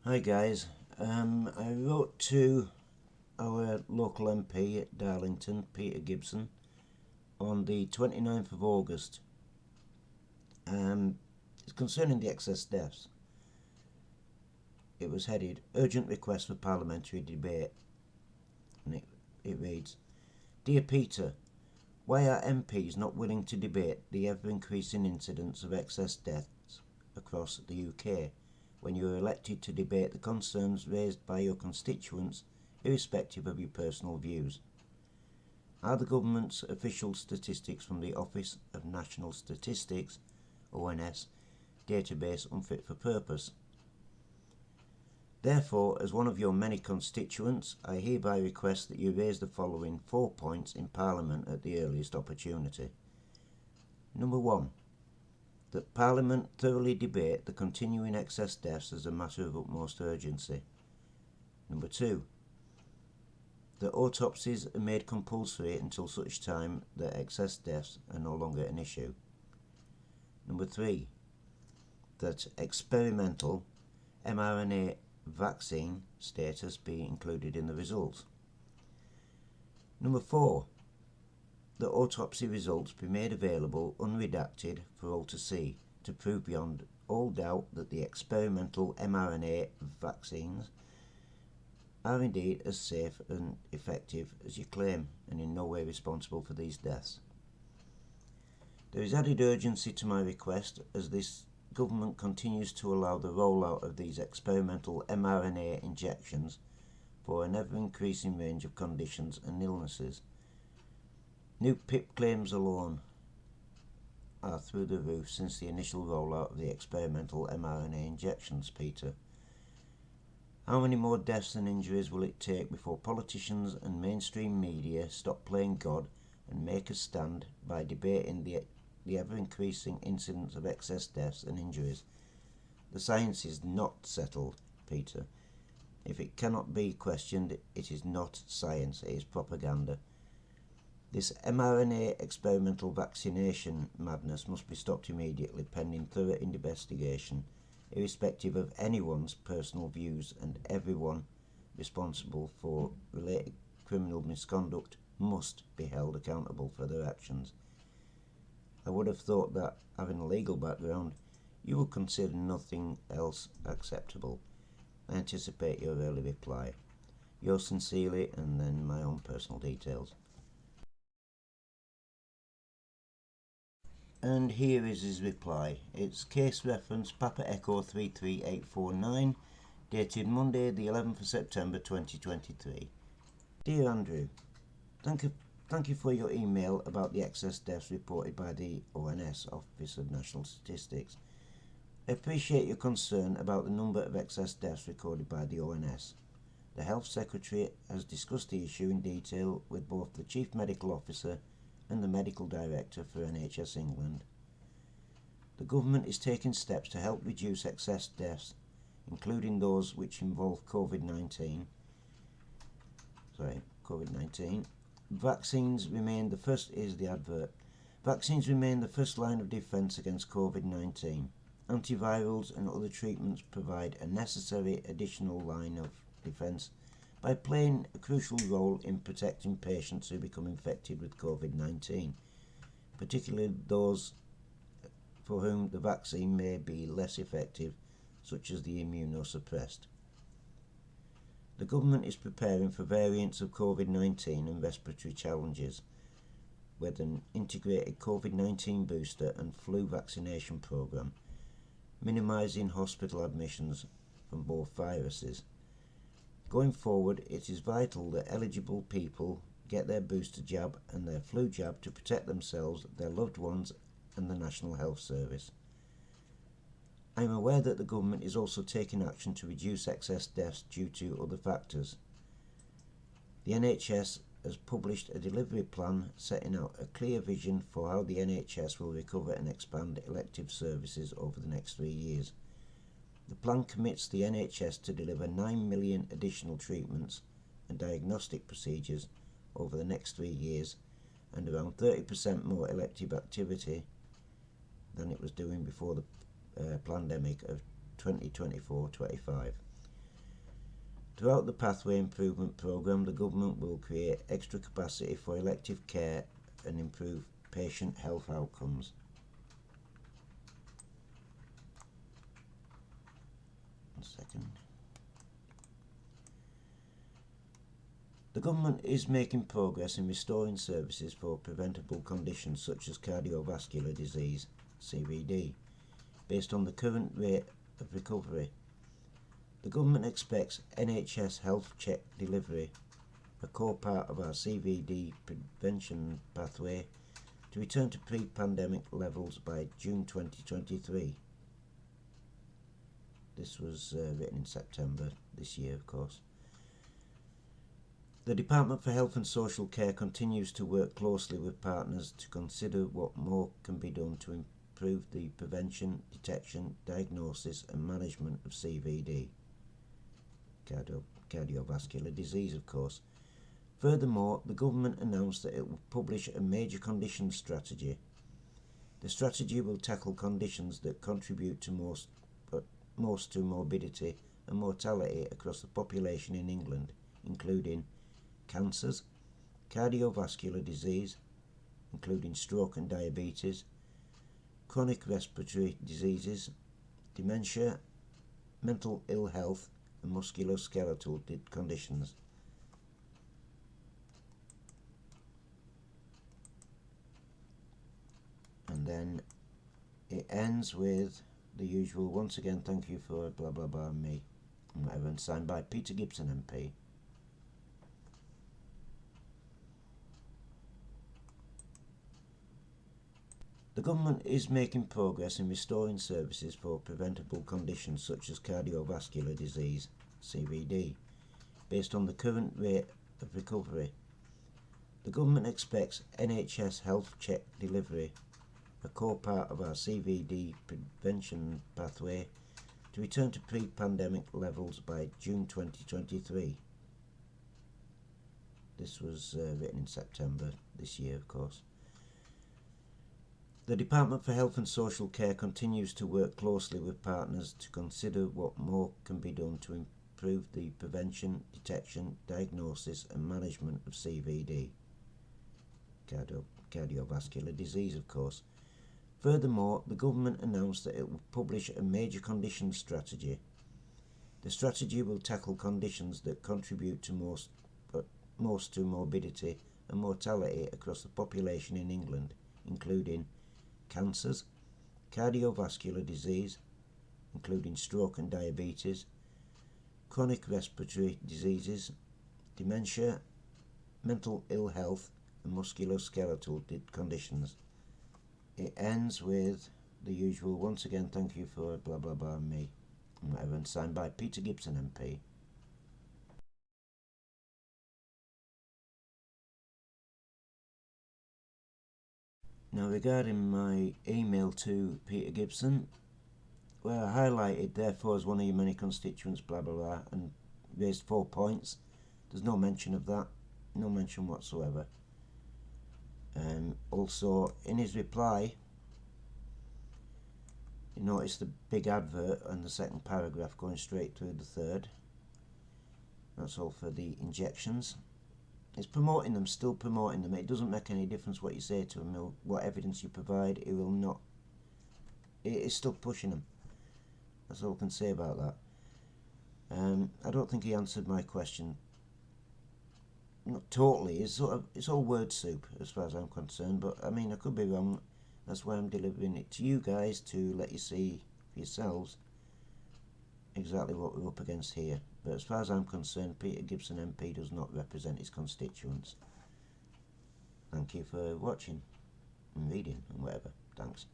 Hi guys, I wrote to our local MP at Darlington, Peter Gibson, on the 29th of August. It's concerning the excess deaths. It was headed Urgent Request for Parliamentary Debate, and it reads, Dear Peter, why are MPs not willing to debate the ever-increasing incidence of excess deaths across the UK when you are elected to debate the concerns raised by your constituents irrespective of your personal views? Are the government's official statistics from the Office of National Statistics, ONS, database unfit for purpose? Therefore, as one of your many constituents, I hereby request that you raise the following 4 points in Parliament at the earliest opportunity. Number 1. That Parliament thoroughly debate the continuing excess deaths as a matter of utmost urgency. Number 2. That autopsies are made compulsory until such time that excess deaths are no longer an issue. Number 3. That experimental mRNA vaccine status be included in the results. Number 4. That autopsy results be made available unredacted for all to see to prove beyond all doubt that the experimental mRNA vaccines are indeed as safe and effective as you claim and in no way responsible for these deaths. There is added urgency to my request as this government continues to allow the rollout of these experimental mRNA injections for an ever-increasing range of conditions and illnesses. New PIP claims alone are through the roof since the initial rollout of the experimental mRNA injections, Peter. How many more deaths and injuries will it take before politicians and mainstream media stop playing God and make a stand by debating the ever-increasing incidence of excess deaths and injuries? The science is not settled, Peter. If it cannot be questioned, it is not science, it is propaganda. This mRNA experimental vaccination madness must be stopped immediately pending thorough investigation, irrespective of anyone's personal views, and everyone responsible for related criminal misconduct must be held accountable for their actions. I would have thought that, having a legal background, you would consider nothing else acceptable. I anticipate your early reply. Yours sincerely, and then my own personal details. And here is his reply. It's case reference Papa Echo 33849, dated Monday the 11th of September 2023. Dear Andrew, thank you for your email about the excess deaths reported by the ONS, Office of National Statistics. I appreciate your concern about the number of excess deaths recorded by the ONS. The Health Secretary has discussed the issue in detail with both the Chief Medical Officer and the Medical Director for NHS England. The government is taking steps to help reduce excess deaths, including those which involve COVID-19. Vaccines remain the first Vaccines remain the first line of defence against COVID-19. Antivirals and other treatments provide a necessary additional line of defence by playing a crucial role in protecting patients who become infected with COVID-19, particularly those for whom the vaccine may be less effective, such as the immunosuppressed. The government is preparing for variants of COVID-19 and respiratory challenges, with an integrated COVID-19 booster and flu vaccination programme, minimising hospital admissions from both viruses. Going forward, it is vital that eligible people get their booster jab and their flu jab to protect themselves, their loved ones, and the National Health Service. I am aware that the government is also taking action to reduce excess deaths due to other factors. The NHS has published a delivery plan setting out a clear vision for how the NHS will recover and expand elective services over the next 3 years. The plan commits the NHS to deliver 9 million additional treatments and diagnostic procedures over the next 3 years, and around 30% more elective activity than it was doing before the pandemic of 2024-25. Throughout the Pathway Improvement Programme, the government will create extra capacity for elective care and improve patient health outcomes. One second. The government is making progress in restoring services for preventable conditions such as cardiovascular disease, CVD, based on the current rate of recovery. The government expects NHS health check delivery, a core part of our CVD prevention pathway, to return to pre-pandemic levels by June 2023. This was written in September this year, of course. The Department for Health and Social Care continues to work closely with partners to consider what more can be done to improve the prevention, detection, diagnosis and management of CVD, cardiovascular disease, of course. Furthermore, the government announced that it will publish a major conditions strategy. The strategy will tackle conditions that contribute to most to morbidity and mortality across the population in England, including cancers, cardiovascular disease, including stroke and diabetes, chronic respiratory diseases, dementia, mental ill health, and musculoskeletal conditions. And then it ends with the usual, once again, thank you for blah blah blah me, and whatever, and signed by Peter Gibson MP. The government is making progress in restoring services for preventable conditions such as cardiovascular disease, CVD, based on the current rate of recovery. The government expects NHS health check delivery, a core part of our CVD prevention pathway, to return to pre-pandemic levels by June 2023. This was written in September this year, of course. The Department for Health and Social Care continues to work closely with partners to consider what more can be done to improve the prevention, detection, diagnosis and management of CVD, cardiovascular disease, of course. Furthermore, the government announced that it will publish a major conditions strategy. The strategy will tackle conditions that contribute to most to morbidity and mortality across the population in England, including cancers, cardiovascular disease, including stroke and diabetes, chronic respiratory diseases, dementia, mental ill health, and musculoskeletal conditions. It ends with the usual, once again, thank you for blah blah blah me, and whatever, and signed by Peter Gibson MP. Now, regarding my email to Peter Gibson, where I highlighted, therefore, as one of your many constituents, blah blah blah, and raised 4 points, there's no mention of that, no mention whatsoever. Also, in his reply, you notice the big advert on the second paragraph going straight through the third. That's all for the injections. It's promoting them, still promoting them. It doesn't make any difference what you say to him or what evidence you provide. It will not. It is still pushing them. That's all I can say about that. I don't think he answered my question. Not totally. It's all word soup as far as I'm concerned. But I mean, I could be wrong. That's why I'm delivering it to you guys to let you see for yourselves exactly what we're up against here. But as far as I'm concerned, Peter Gibson MP does not represent his constituents. Thank you for watching and reading and whatever. Thanks.